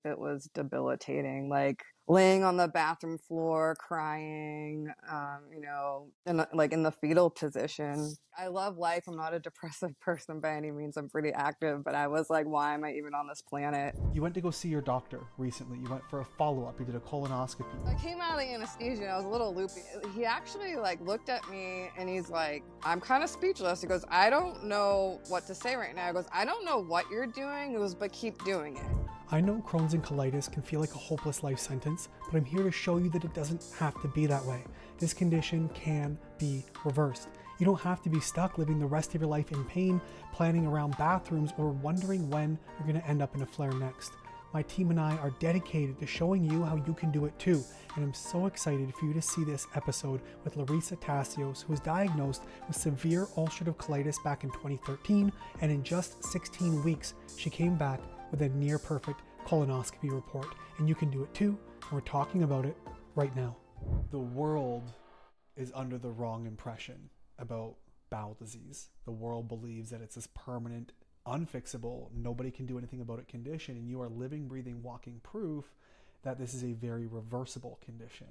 it was debilitating. Like laying on the bathroom floor, crying, in the fetal position. I love life. I'm not a depressive person by any means. I'm pretty active, but I was like, why am I even on this planet? You went to go see your doctor recently. You went for a follow-up. You did a colonoscopy. I came out of the anesthesia and I was a little loopy. He actually looked at me and he's like, I'm kind of speechless. He goes, I don't know what to say right now. He goes, I don't know what you're doing. He goes, but keep doing it. I know Crohn's and colitis can feel like a hopeless life sentence, but I'm here to show you that it doesn't have to be that way. This condition can be reversed. You don't have to be stuck living the rest of your life in pain, planning around bathrooms, or wondering when you're going to end up in a flare next. My team and I are dedicated to showing you how you can do it too, and I'm so excited for you to see this episode with Larissa Tassios, who was diagnosed with severe ulcerative colitis back in 2013, and in just 16 weeks, she came back with a near perfect colonoscopy report, and you can do it too, and we're talking about it right now. The world is under the wrong impression about bowel disease. The world believes that it's this permanent, unfixable, nobody can do anything about it condition, and you are living, breathing, walking proof that this is a very reversible condition.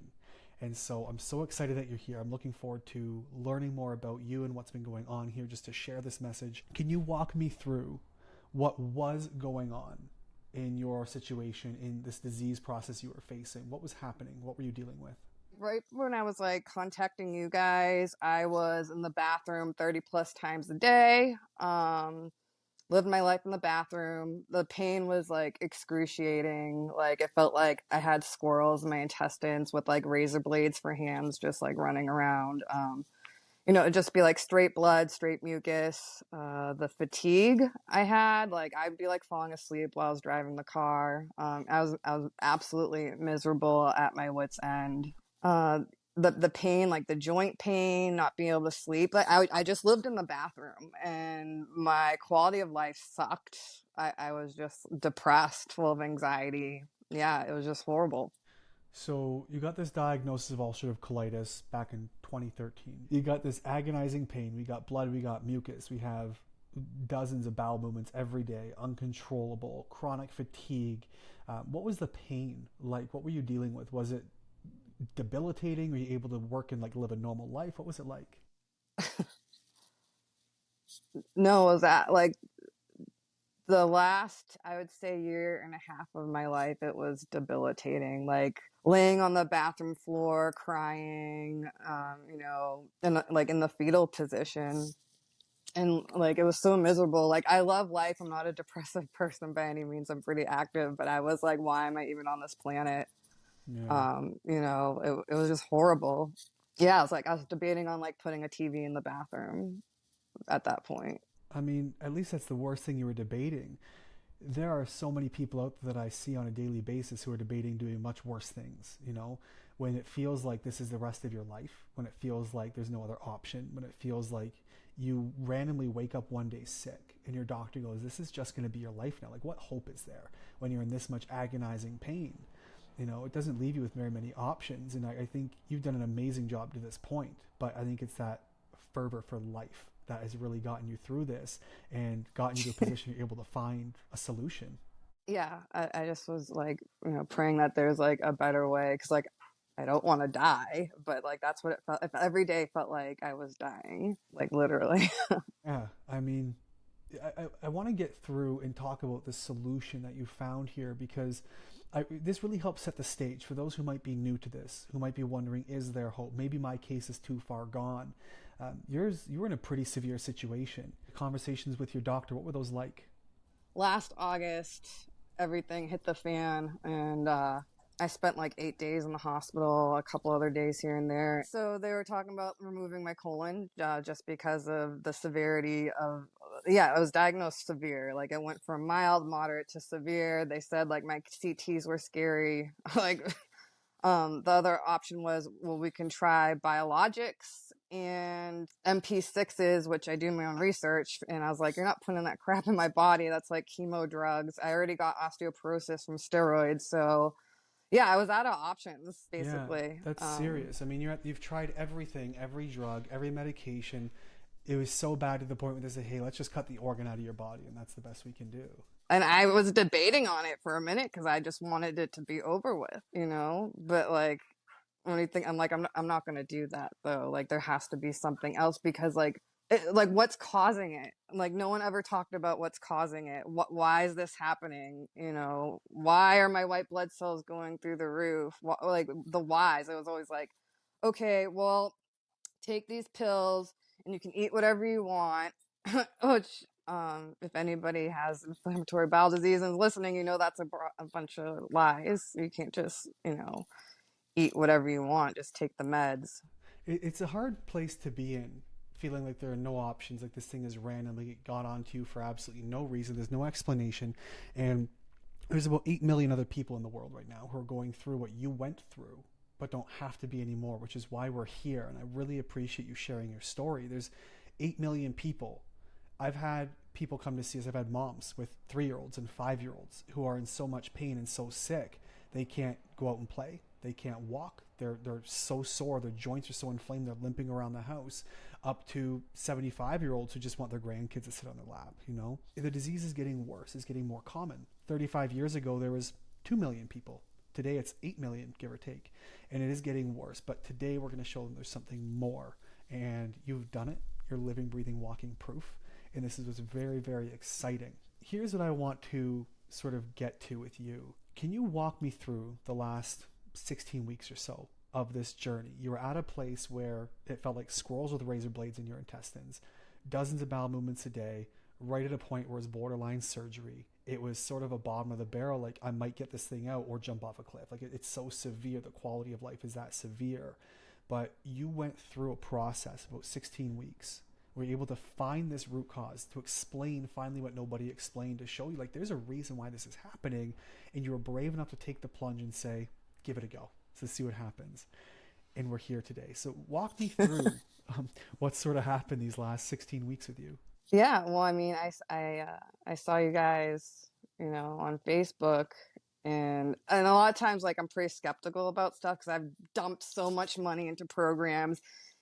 And so I'm so excited that you're here. I'm looking forward to learning more about you and what's been going on here, just to share this message. Can you walk me through what was going on in your situation, in this disease process you were facing? What was happening? What were you dealing with? Right when I was contacting you guys, I was in the bathroom 30 plus times a day. Lived my life in the bathroom. The pain was excruciating. It felt like I had squirrels in my intestines with razor blades for hands, just running around. It'd just be straight blood, straight mucus. The fatigue I had, I'd be falling asleep while I was driving the car. I was absolutely miserable, at my wit's end. The pain, the joint pain, not being able to sleep. I just lived in the bathroom, and my quality of life sucked. I was just depressed, full of anxiety. Yeah, it was just horrible. So you got this diagnosis of ulcerative colitis back in 2013. You got this agonizing pain. We got blood, we got mucus. We have dozens of bowel movements every day, uncontrollable, chronic fatigue. What was the pain like? What were you dealing with? Was it debilitating? Were you able to work and live a normal life? What was it like? No, it was that the last, I would say, year and a half of my life, it was debilitating. Laying on the bathroom floor, crying, in the fetal position. And it was so miserable. I love life. I'm not a depressive person by any means. I'm pretty active, but I was like, why am I even on this planet? Yeah. It was just horrible. Yeah, I was debating on putting a TV in the bathroom at that point. I mean, at least that's the worst thing you were debating. There are so many people out there that I see on a daily basis who are debating doing much worse things, when it feels like this is the rest of your life, when it feels like there's no other option, when it feels like you randomly wake up one day sick and your doctor goes, this is just going to be your life now. What hope is there when you're in this much agonizing pain? It doesn't leave you with very many options. And I think you've done an amazing job to this point, but I think it's that fervor for life that has really gotten you through this and gotten you to a position you're able to find a solution. Yeah, I just was praying that there's a better way, because I don't want to die, but that's what it felt. Every day felt like I was dying, literally. Yeah, I mean, I want to get through and talk about the solution that you found here, because this really helps set the stage for those who might be new to this, who might be wondering, is there hope? Maybe my case is too far gone. You were in a pretty severe situation. Conversations with your doctor, what were those like? Last August, everything hit the fan, and I spent 8 days in the hospital, a couple other days here and there. So they were talking about removing my colon, just because of the severity of, I was diagnosed severe. It went from mild, moderate to severe. They said my CTs were scary. The other option was, well, we can try biologics and MP6s, which I do my own research. And I was like, you're not putting that crap in my body. That's chemo drugs. I already got osteoporosis from steroids. So yeah, I was out of options, basically. Yeah, that's serious. I mean, you've tried everything, every drug, every medication. It was so bad to the point where they said, hey, let's just cut the organ out of your body, and that's the best we can do. and I was debating on it for a minute because I just wanted it to be over with, but like, when you think, I'm like, I'm not going to do that though. Like, there has to be something else because like what's causing it? Like, no one ever talked about what's causing it. Why is this happening? Why are my white blood cells going through the roof? Like the whys. It was always like, okay, well, take these pills and you can eat whatever you want, which, if anybody has inflammatory bowel disease and is listening, that's a bunch of lies. You can't just, eat whatever you want, just take the meds. It's a hard place to be in, feeling like there are no options, like this thing is randomly got onto you for absolutely no reason. There's no explanation. And there's about 8 million other people in the world right now who are going through what you went through, but don't have to be anymore, which is why we're here. And I really appreciate you sharing your story. There's 8 million people. I've had people come to see us. I've had moms with 3-year-olds and 5-year-olds who are in so much pain and so sick, they can't go out and play. They can't walk. They're so sore. Their joints are so inflamed. They're limping around the house. Up to 75-year-olds who just want their grandkids to sit on their lap. The disease is getting worse. It's getting more common. 35 years ago, there was 2 million people. Today, it's 8 million, give or take. And it is getting worse. But today, we're going to show them there's something more. And you've done it. You're living, breathing, walking proof. And this is what's very, very exciting. Here's what I want to sort of get to with you. Can you walk me through the last 16 weeks or so of this journey? You were at a place where it felt like squirrels with razor blades in your intestines, dozens of bowel movements a day, right at a point where it's borderline surgery. It was sort of a bottom of the barrel, like I might get this thing out or jump off a cliff. Like it's so severe. The quality of life is that severe. But you went through a process about 16 weeks. Were able to find this root cause, to explain finally what nobody explained, to show you like there's a reason why this is happening, and you were brave enough to take the plunge and say, give it a go, to see what happens. And we're here today. So walk me through what sort of happened these last 16 weeks with you. Yeah, well, I mean, I saw you guys, on Facebook, and a lot of times, like, I'm pretty skeptical about stuff because I've dumped so much money into programs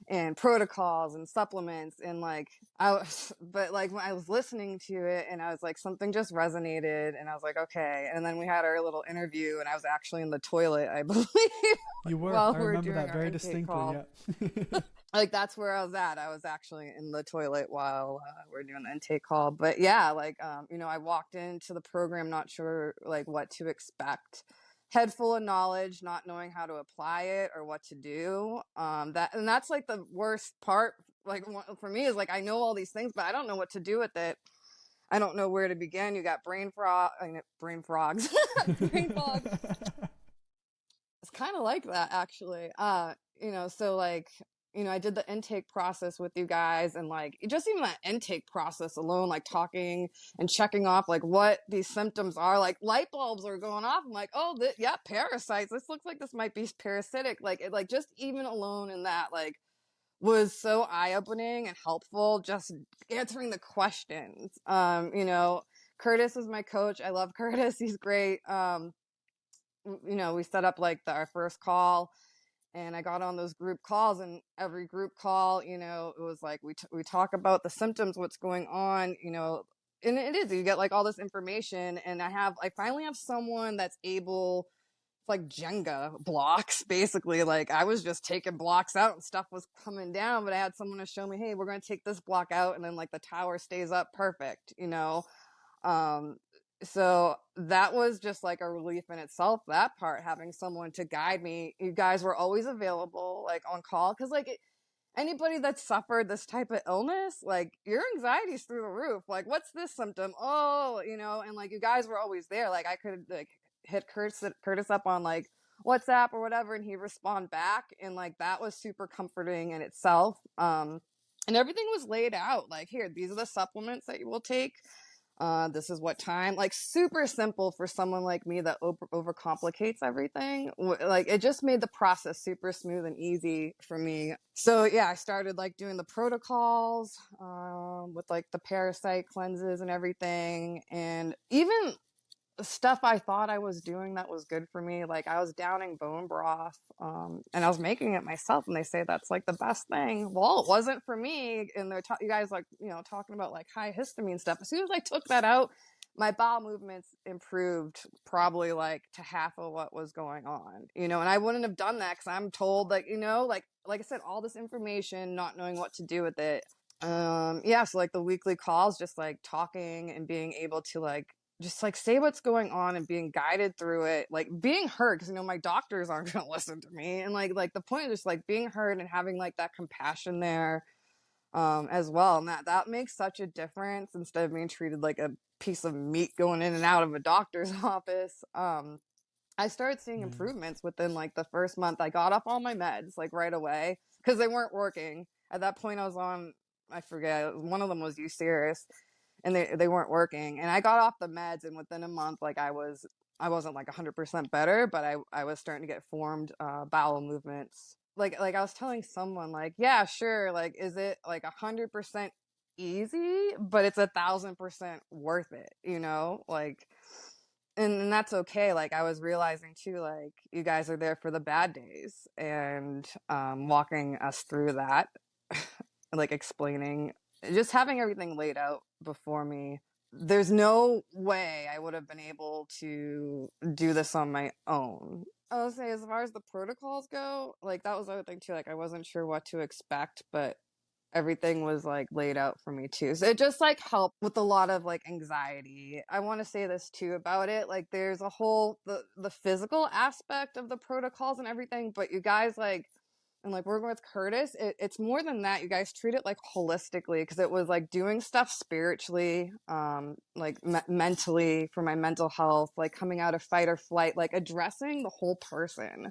and protocols and supplements, and but like when I was listening to it, and I was like, something just resonated, and I was like, okay. And then we had our little interview, and I was actually in the toilet, I believe. You were. While I we were remember doing that very distinctly. Yeah. Like, that's where I was at. I was actually in the toilet while we're doing the intake call. But yeah, I walked into the program not sure like what to expect, head full of knowledge, not knowing how to apply it or what to do. That's like the worst part. Like, for me, is like, I know all these things, but I don't know what to do with it. I don't know where to begin. You got brain frogs, brain fog. It's kind of like that, actually. So like, I did the intake process with you guys, and like, just even that intake process alone, like talking and checking off like what these symptoms are, like light bulbs are going off. I'm like, oh, yeah, parasites. This looks like this might be parasitic. Like just even alone in that, like, was so eye-opening and helpful, just answering the questions. Curtis is my coach. I love Curtis. He's great. We set up like our first call, and I got on those group calls, and every group call, it was like, we talk about the symptoms, what's going on, and it is, you get like all this information, and I finally have someone that's able, like Jenga blocks, basically. Like, I was just taking blocks out and stuff was coming down, but I had someone to show me, hey, we're going to take this block out, and then like the tower stays up perfect, so that was just like a relief in itself, that part, having someone to guide me. You guys were always available, like on call, because like anybody that's suffered this type of illness, like your anxiety's through the roof. Like, what's this symptom? Oh, and like you guys were always there. Like, I could like hit Curtis up on like WhatsApp or whatever, and he'd respond back, and like that was super comforting in itself. And everything was laid out, like, here, these are the supplements that you will take. This is what time, like, super simple for someone like me that overcomplicates everything. Like, it just made the process super smooth and easy for me. So yeah, I started like doing the protocols, with like the parasite cleanses and everything. And even stuff I thought I was doing that was good for me, like I was downing bone broth, and I was making it myself, and they say that's like the best thing. Well, it wasn't for me. And they're you guys like, talking about like high histamine stuff. As soon as I took that out, my bowel movements improved probably like to half of what was going on, and I wouldn't have done that because I'm told, like, like I said, all this information, not knowing what to do with it. Yeah, so like the weekly calls, just like talking and being able to like just like say what's going on and being guided through it, like being heard, because my doctors aren't going to listen to me, and like the point is just like being heard and having like that compassion there, as well, and that makes such a difference instead of being treated like a piece of meat going in and out of a doctor's office. I started seeing improvements within like the first month. I got off all my meds like right away because they weren't working. At that point I was on, I forget, one of them was Euceris, and they weren't working, and I got off the meds, and within a month, like I wasn't like 100% better, but I was starting to get formed bowel movements. Like I was telling someone, like, yeah, sure, like, is it like 100% easy? But it's 1,000% worth it, like, and that's okay. Like I was realizing too, like you guys are there for the bad days, and walking us through that, like explaining, just having everything laid out before me. There's no way I would have been able to do this on my own. I would say, as far as the protocols go, like that was the other thing too. Like I wasn't sure what to expect, but everything was like laid out for me too. So it just like helped with a lot of like anxiety. I want to say this too about it. Like there's a whole the physical aspect of the protocols and everything, but you guys like, and like working with Curtis, it's more than that. You guys treat it like holistically, because it was like doing stuff spiritually, like mentally, for my mental health, like coming out of fight or flight, like addressing the whole person,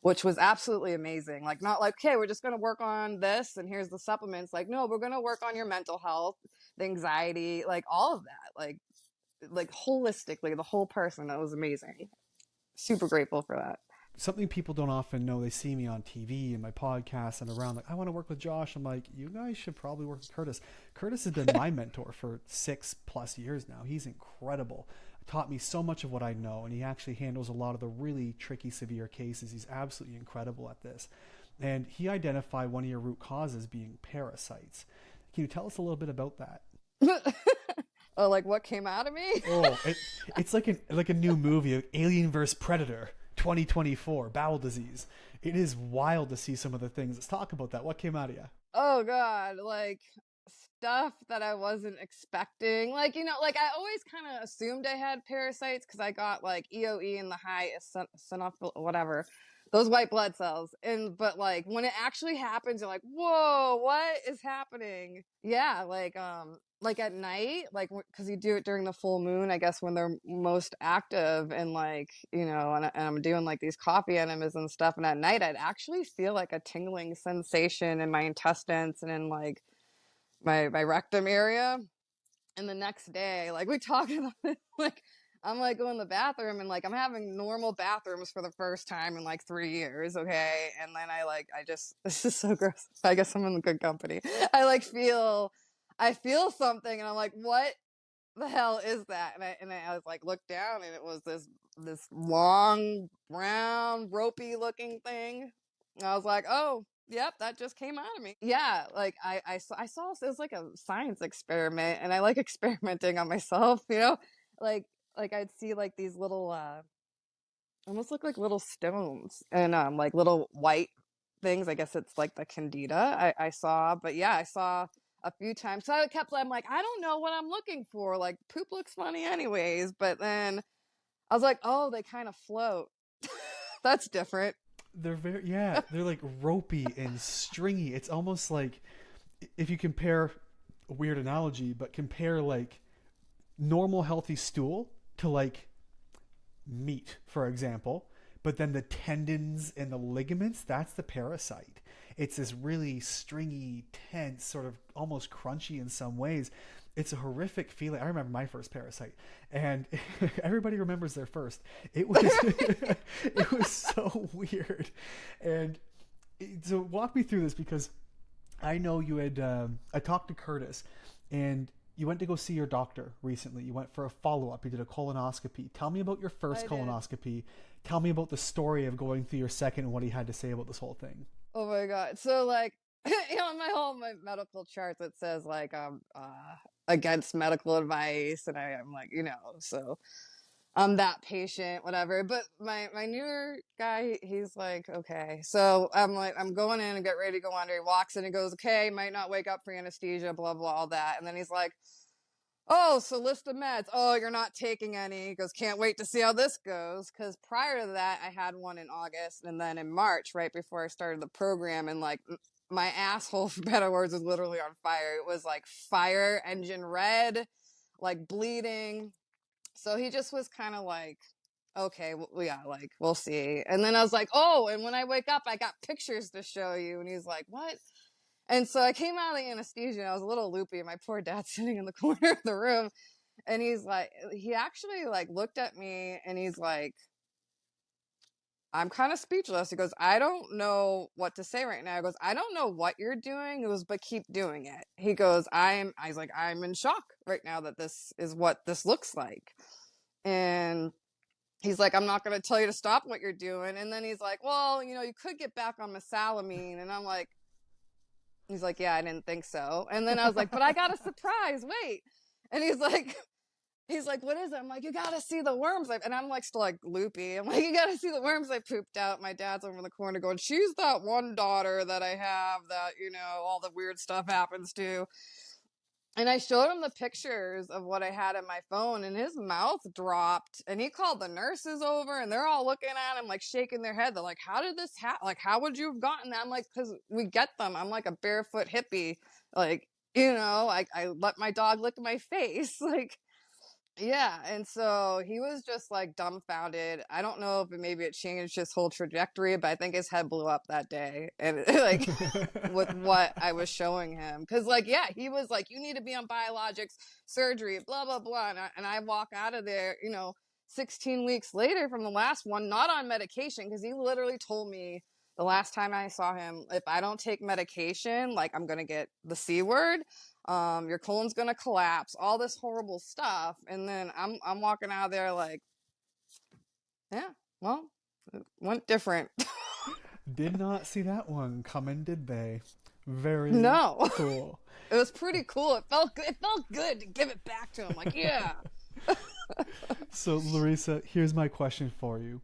which was absolutely amazing. Like not like, okay, we're just going to work on this and here's the supplements. Like, no, we're going to work on your mental health, the anxiety, like all of that, like holistically, the whole person. That was amazing. Super grateful for that. Something people don't often know, they see me on TV and my podcast and around, like, I want to work with Josh. I'm like, you guys should probably work with Curtis. Curtis has been my mentor for 6+ years now. He's incredible. Taught me so much of what I know, and he actually handles a lot of the really tricky, severe cases. He's absolutely incredible at this. And he identified one of your root causes being parasites. Can you tell us a little bit about that? Oh, like what came out of me? It's like a new movie, Alien vs. Predator 2024, bowel disease. It is wild to see some of the things. Let's talk about that. What came out of you? Oh God, like stuff that I wasn't expecting. Like, like I always kind of assumed I had parasites because I got like EOE in the high whatever, those white blood cells. But like when it actually happens, you're like, whoa, what is happening? Yeah, like at night, like because you do it during the full moon, I guess, when they're most active, and like, and I'm doing like these coffee enemas and stuff, and at night I'd actually feel like a tingling sensation in my intestines and in like my rectum area. And the next day, like we talk about it, like I'm like going to the bathroom, and like I'm having normal bathrooms for the first time in like 3 years, okay? And then I just this is so gross. I guess I'm in good company. I feel something, and I'm like, what the hell is that? And I was like, looked down, and it was this long, brown, ropey looking thing. And I was like, oh, yep, that just came out of me. Yeah, like I saw it was like a science experiment, and I like experimenting on myself, like I'd see like these little almost look like little stones, and like little white things. I guess it's like the candida I saw. But yeah, I saw a few times. So I'm like, I don't know what I'm looking for. Like poop looks funny anyways. But then I was like, oh, they kind of float. That's different. They're they're like ropey and stringy. It's almost like, if you compare, a weird analogy, but compare like normal healthy stool to like meat, for example, but then the tendons and the ligaments, that's the parasite. It's this really stringy, tense, sort of almost crunchy in some ways. It's a horrific feeling. I remember my first parasite, and everybody remembers their first. It was it was so weird. And so walk me through this, because I know you had I talked to Curtis, and you went to go see your doctor recently. You went for a follow-up. You did a colonoscopy. Tell me about your first colonoscopy. Tell me about the story of going through your second and what he had to say about this whole thing. Oh my God. So like my medical charts it says like against medical advice, and I'm like, so I'm that patient, whatever. But my newer guy, he's like, okay. So I'm like, I'm going in and get ready to go under. He walks in and goes, okay, might not wake up for anesthesia, blah blah, all that. And then he's like, oh, so list of meds. Oh, you're not taking any. He goes, can't wait to see how this goes. Because prior to that, I had one in August, and then in March, right before I started the program, and like my asshole, for better words, was literally on fire. It was like fire engine red, like bleeding. So he just was kind of like, okay, well, yeah, like we'll see. And then I was like, oh, and when I wake up, I got pictures to show you. And he's like, what? And so I came out of the anesthesia, and I was a little loopy, and my poor dad's sitting in the corner of the room, and he's like, he actually like looked at me, and he's like, I'm kind of speechless. He goes, I don't know what to say right now. He goes, I don't know what you're doing. He goes, but keep doing it. He goes, I was like, I'm in shock right now that this is what this looks like. And he's like, I'm not going to tell you to stop what you're doing. And then he's like, well, you could get back on mesalamine. And I'm like, he's like, yeah, I didn't think so. And then I was like, but I got a surprise. Wait. And he's like, what is it? I'm like, you got to see the worms. And I'm like, still like loopy. I'm like, you got to see the worms I pooped out. My dad's over in the corner going, she's that one daughter that I have that, all the weird stuff happens to. And I showed him the pictures of what I had in my phone, and his mouth dropped, and he called the nurses over, and they're all looking at him, like shaking their head. They're like, how did this happen? Like, how would you have gotten that? I'm like, because we get them. I'm like a barefoot hippie. Like, I let my dog lick my face. Like, yeah. And so he was just like dumbfounded. I don't know if maybe it changed his whole trajectory, but I think his head blew up that day. And like with what I was showing him. Cause like, yeah, he was like, you need to be on biologics surgery, blah, blah, blah. And I walk out of there, 16 weeks later from the last one, not on medication. Cause he literally told me the last time I saw him, if I don't take medication, like I'm going to get the C word. Your colon's gonna collapse, all this horrible stuff. And then I'm walking out of there like, yeah, well, it went different. Did not see that one coming, did they? Very No. cool. It was pretty cool. It felt good. It felt good to give it back to him. Like, yeah. So, Larissa, here's my question for you.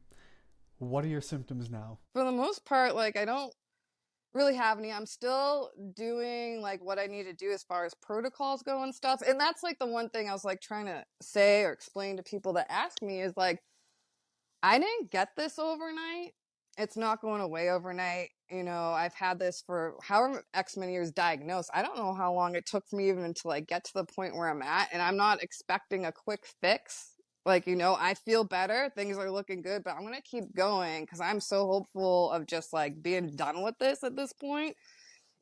What are your symptoms now? For the most part, like, I don't really have any. I'm still doing like what I need to do as far as protocols go and stuff. And that's like the one thing I was like trying to say or explain to people that ask me is like, I didn't get this overnight. It's not going away overnight. I've had this for however X many years diagnosed. I don't know how long it took for me even to like get to the point where I'm at. And I'm not expecting a quick fix. Like, I feel better. Things are looking good, but I'm going to keep going because I'm so hopeful of just like being done with this at this point,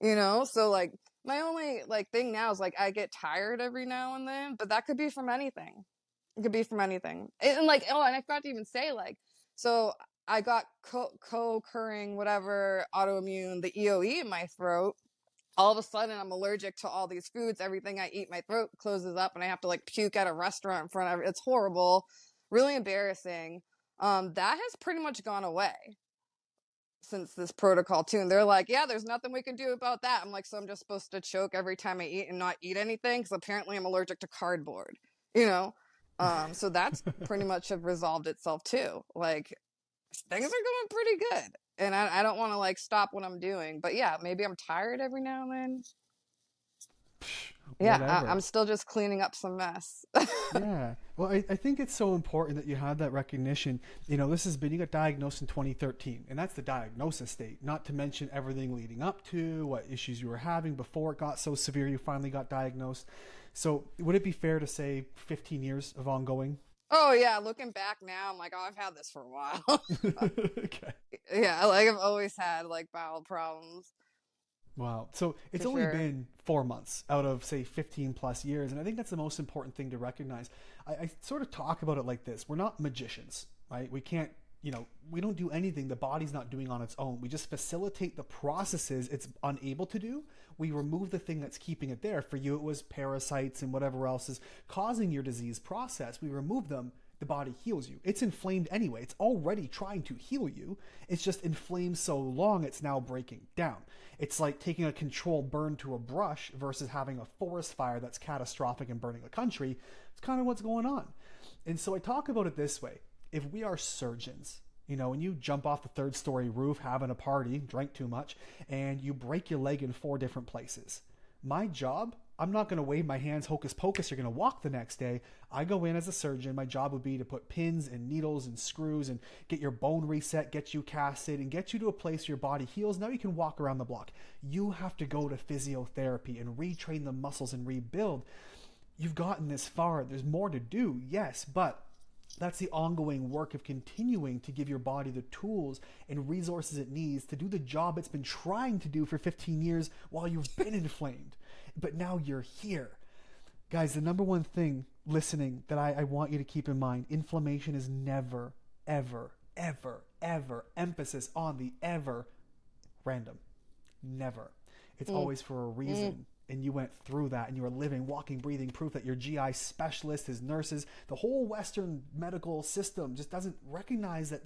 So like my only like thing now is like I get tired every now and then, but that could be from anything. It could be from anything. And like, oh, and I forgot to even say like, so I got co-occurring whatever autoimmune, the EOE in my throat. All of a sudden I'm allergic to all these foods. Everything I eat, my throat closes up and I have to like puke at a restaurant in front of it. It's horrible. Really embarrassing. That has pretty much gone away since this protocol too. And they're like, yeah, there's nothing we can do about that. I'm like, so I'm just supposed to choke every time I eat and not eat anything? Because apparently I'm allergic to cardboard, So that's pretty much have resolved itself too. Like things are going pretty good. And I don't want to like stop what I'm doing, but yeah, maybe I'm tired every now and then. Yeah, I'm still just cleaning up some mess. Yeah. Well, I think it's so important that you have that recognition. You got diagnosed in 2013, and that's the diagnosis state, not to mention everything leading up to, what issues you were having before it got so severe you finally got diagnosed. So would it be fair to say 15 years of ongoing? Oh yeah, looking back now, I'm like, oh, I've had this for a while. Okay. Yeah, like I've always had like bowel problems. Wow. So it's only been 4 months out of say 15 plus years. And I think that's the most important thing to recognize. I sort of talk about it like this. We're not magicians, right? We can't, we don't do anything the body's not doing on its own. We just facilitate the processes it's unable to do. We remove the thing that's keeping it there. For you, it was parasites and whatever else is causing your disease process. We remove them, the body heals you. It's inflamed anyway. It's already trying to heal you. It's just inflamed so long it's now breaking down. It's like taking a controlled burn to a brush versus having a forest fire that's catastrophic and burning the country. It's kind of what's going on. And so I talk about it this way. If we are surgeons, you know, when you jump off the 3rd-story roof, having a party, drank too much, and you break your leg in 4 different places. My job, I'm not going to wave my hands, hocus pocus, you're going to walk the next day. I go in as a surgeon. My job would be to put pins and needles and screws and get your bone reset, get you casted, and get you to a place where your body heals. Now you can walk around the block. You have to go to physiotherapy and retrain the muscles and rebuild. You've gotten this far. There's more to do, yes, but that's the ongoing work of continuing to give your body the tools and resources it needs to do the job it's been trying to do for 15 years while you've been inflamed. But now you're here. Guys, the number one thing listening that I want you to keep in mind, inflammation is never, ever, ever, ever, emphasis on the ever, random. Never. It's always for a reason. And you went through that and you are living, walking, breathing proof that your GI specialist, his nurses, the whole Western medical system just doesn't recognize that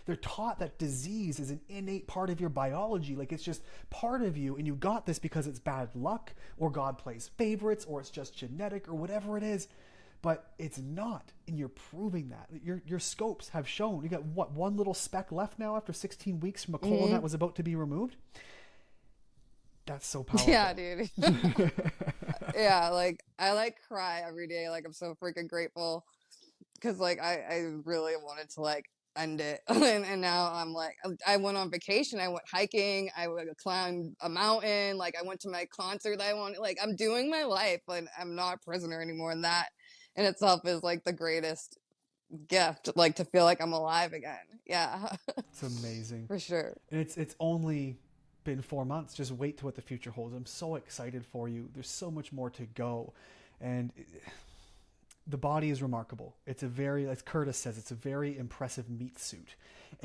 they're taught that disease is an innate part of your biology. Like it's just part of you and you got this because it's bad luck or God plays favorites or it's just genetic or whatever it is. But it's not, and you're proving that. Your scopes have shown. You got what, 1 little speck left now after 16 weeks from a colon that was about to be removed? That's so powerful. Yeah, dude. Yeah, like I like cry every day. Like I'm so freaking grateful because like I really wanted to like end it, and now I'm like I went on vacation. I went hiking. I climbed a mountain. Like I went to my concert that I wanted. Like I'm doing my life, and I'm not a prisoner anymore. And that in itself is like the greatest gift. Like to feel like I'm alive again. Yeah, It's amazing. for sure. And it's only been 4 months. Just wait to what the future holds. I'm so excited for you. There's so much more to go. And the body is remarkable. It's a very, as Curtis says, it's a very impressive meat suit.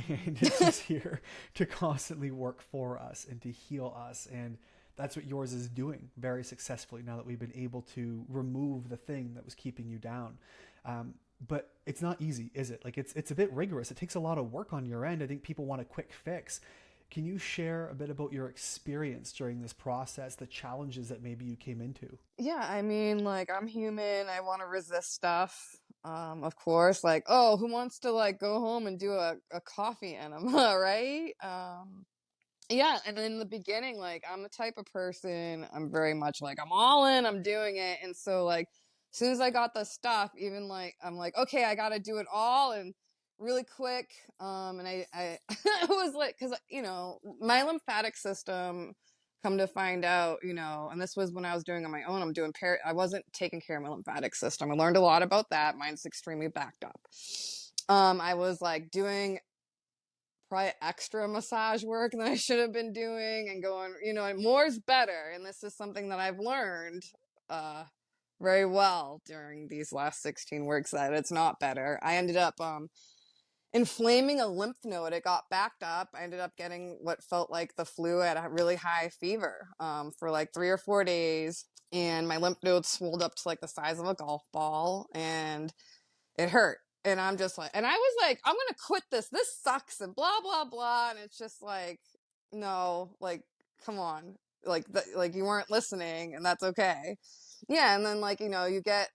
And it's just here to constantly work for us and to heal us. And that's what yours is doing very successfully now that we've been able to remove the thing that was keeping you down. But it's not easy, is it? Like it's a bit rigorous. It takes a lot of work on your end. I think people want a quick fix. Can you share a bit about your experience during this process, the challenges that maybe you came into? Yeah, I mean, like, I'm human. I want to resist stuff. Of course, like, oh, who wants to like go home and do a coffee enema, right? Yeah, and in the beginning, like, I'm the type of person, I'm very much like, I'm all in, I'm doing it. And so, like, as soon as I got the stuff, even like, I'm like, okay, I got to do it all and really quick. And I it was like, because, you know, my lymphatic system, come to find out, you know, and this was when I was doing on my own, I wasn't taking care of my lymphatic system. I learned a lot about that. Mine's extremely backed up. I was like doing probably extra massage work than I should have been doing and going, you know, and more is better. And this is something that I've learned very well during these last 16 weeks, that it's not better. I ended up inflaming a lymph node. It got backed up. I ended up getting what felt like the flu. I had a really high fever for like 3 or 4 days. And my lymph node swelled up to like the size of a golf ball and it hurt. And I'm just like, and I was like, I'm going to quit this. This sucks and blah, blah, blah. And it's just like, no, like, come on. Like, like you weren't listening and that's okay. Yeah. And then like, you know, you get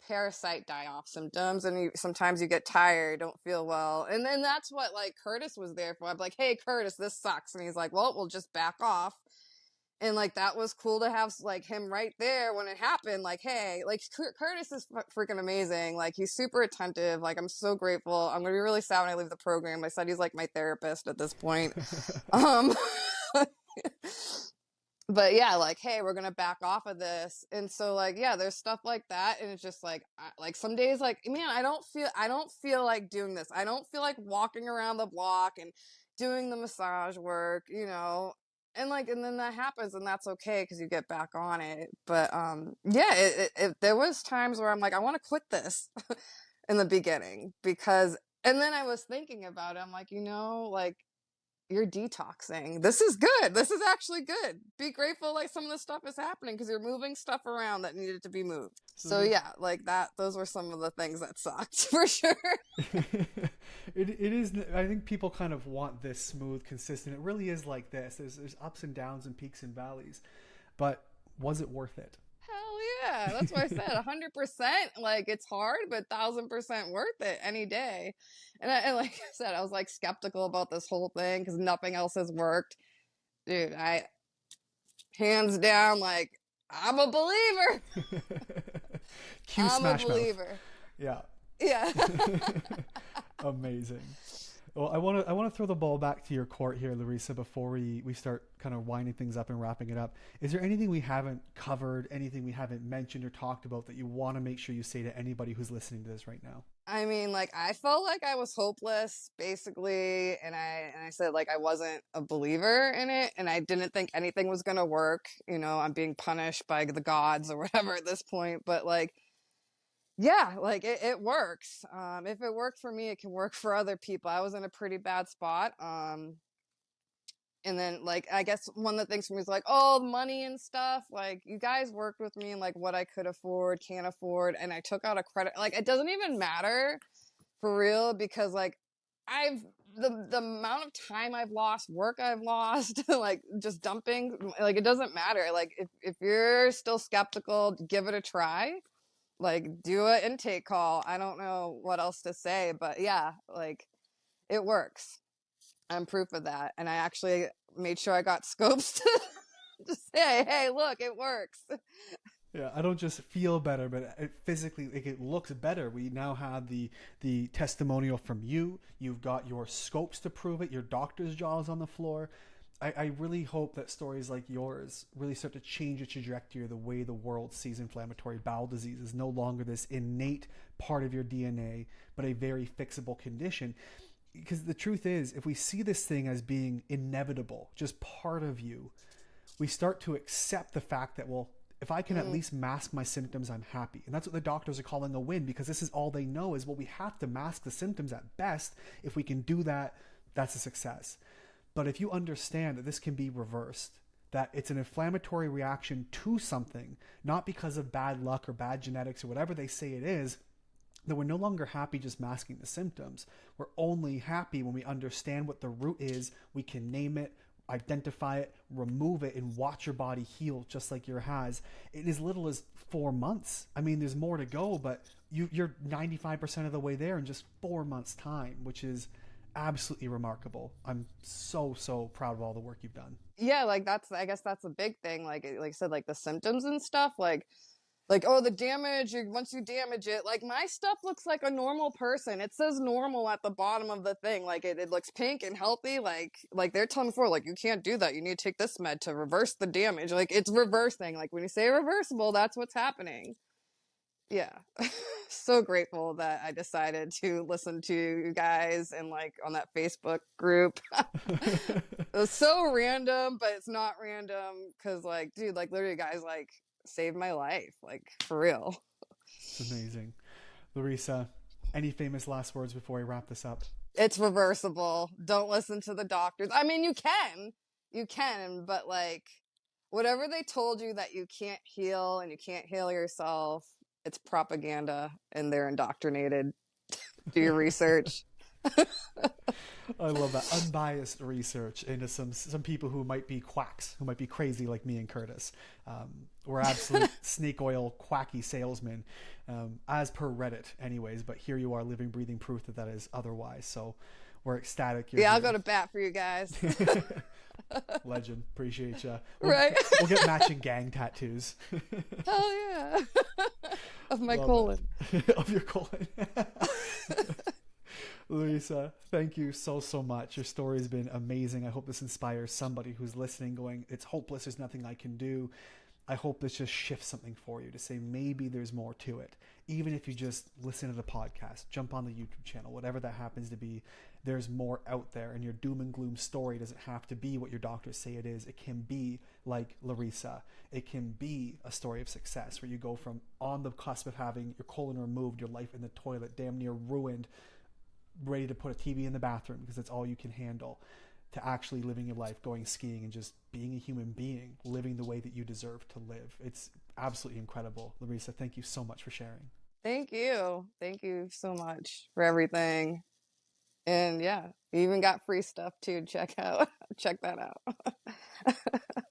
parasite die-off symptoms and sometimes you get tired, don't feel well. And then that's what like Curtis was there for. I'm like, hey, Curtis, this sucks. And he's like, well, we'll just back off. And like, that was cool to have like him right there when it happened. Like, hey, like Curtis is freaking amazing. Like he's super attentive. Like, I'm so grateful. I'm going to be really sad when I leave the program. I said he's like my therapist at this point. But yeah, like, hey, we're going to back off of this. And so like, yeah, there's stuff like that. And it's just like, like some days like, man, I don't feel like doing this. I don't feel like walking around the block and doing the massage work, you know, and like, and then that happens and that's okay. Cause you get back on it. But, yeah, there was times where I'm like, I want to quit this in the beginning because, and then I was thinking about it. I'm like, you know, like, you're detoxing. This is good. This is actually good. Be grateful like some of this stuff is happening because you're moving stuff around that needed to be moved. So yeah, like that, those were some of the things that sucked for sure. It is, I think people kind of want this smooth, consistent. It really is like this. There's ups and downs and peaks and valleys. But was it worth it? Hell yeah. That's what I said. 100%. Like, it's hard, but 1000% worth it any day. And like I said, I was like skeptical about this whole thing because nothing else has worked. Dude, I hands down, like, I'm a believer. Cue I'm Smash a believer. Mouth. Yeah. Yeah. Amazing. Well, I want to throw the ball back to your court here, Larissa, before we start kind of winding things up and wrapping it up. Is there anything we haven't covered, anything we haven't mentioned or talked about that you want to make sure you say to anybody who's listening to this right now? I mean, like, I felt like I was hopeless, basically, and I said, like, I wasn't a believer in it, and I didn't think anything was going to work. You know, I'm being punished by the gods or whatever at this point, but, like, yeah, like it works. If it worked for me, it can work for other people. I was in a pretty bad spot. And then like, I guess one of the things for me is like, oh, money and stuff. Like you guys worked with me and like what I could afford, can't afford. And I took out a credit. Like it doesn't even matter for real because like the amount of time I've lost, work I've lost, like just dumping, like it doesn't matter. Like if you're still skeptical, give it a try. Like, do an intake call. I don't know what else to say, but yeah, like, it works. I'm proof of that. And I actually made sure I got scopes to say, hey, look, it works. Yeah, I don't just feel better, but it physically, like, it looks better. We now have the testimonial from you. You've got your scopes to prove it. Your doctor's jaw is on the floor. I really hope that stories like yours really start to change the trajectory of the way the world sees inflammatory bowel disease as no longer this innate part of your DNA, but a very fixable condition. Because the truth is, if we see this thing as being inevitable, just part of you, we start to accept the fact that, well, if I can at least mask my symptoms, I'm happy. And that's what the doctors are calling a win, because this is all they know is, well, we have to mask the symptoms at best. If we can do that, that's a success. But if you understand that this can be reversed, that it's an inflammatory reaction to something, not because of bad luck or bad genetics or whatever they say it is, that we're no longer happy just masking the symptoms. We're only happy when we understand what the root is, we can name it, identify it, remove it, and watch your body heal just like yours has in as little as 4 months. I mean, there's more to go, but you're 95% of the way there in just 4 months' time, which is absolutely remarkable. I'm so proud of all the work you've done. Yeah, like I guess that's a big thing. Like I said, like the symptoms and stuff, like, oh, the damage, once you damage it, like my stuff looks like a normal person. It says normal at the bottom of the thing. Like it looks pink and healthy. Like they're telling me before, like, you can't do that. You need to take this med to reverse the damage. Like it's reversing. Like when you say reversible, that's what's happening. Yeah. So grateful that I decided to listen to you guys and like on that Facebook group. It was so random, but it's not random because like, dude, like literally guys like saved my life, like for real. It's amazing. Larissa, any famous last words before we wrap this up? It's reversible. Don't listen to the doctors. I mean, you can, but like whatever they told you that you can't heal and you can't heal yourself, it's propaganda and they're indoctrinated. Do your research. I love that. Unbiased research into some people who might be quacks, who might be crazy like me and Curtis. We're absolute snake oil quacky salesmen, as per Reddit anyways, but here you are living, breathing proof that is otherwise. So we're ecstatic. I'll go to bat for you guys. Legend. Appreciate you. Right. We'll get matching gang tattoos. Hell yeah. Of my Love colon. Of your colon. Larissa, thank you so much. Your story has been amazing. I hope this inspires somebody who's listening going, it's hopeless, there's nothing I can do. I hope this just shifts something for you to say maybe there's more to it. Even if you just listen to the podcast, jump on the YouTube channel, whatever that happens to be, there's more out there. And your doom and gloom story doesn't have to be what your doctors say it is. It can be like Larissa. It can be a story of success where you go from on the cusp of having your colon removed, your life in the toilet, damn near ruined, ready to put a TV in the bathroom because that's all you can handle. to actually living your life, going skiing, and just being a human being, living the way that you deserve to live. It's absolutely incredible. Larissa, thank you so much for sharing. Thank you. Thank you so much for everything. And yeah, you even got free stuff too. Check that out.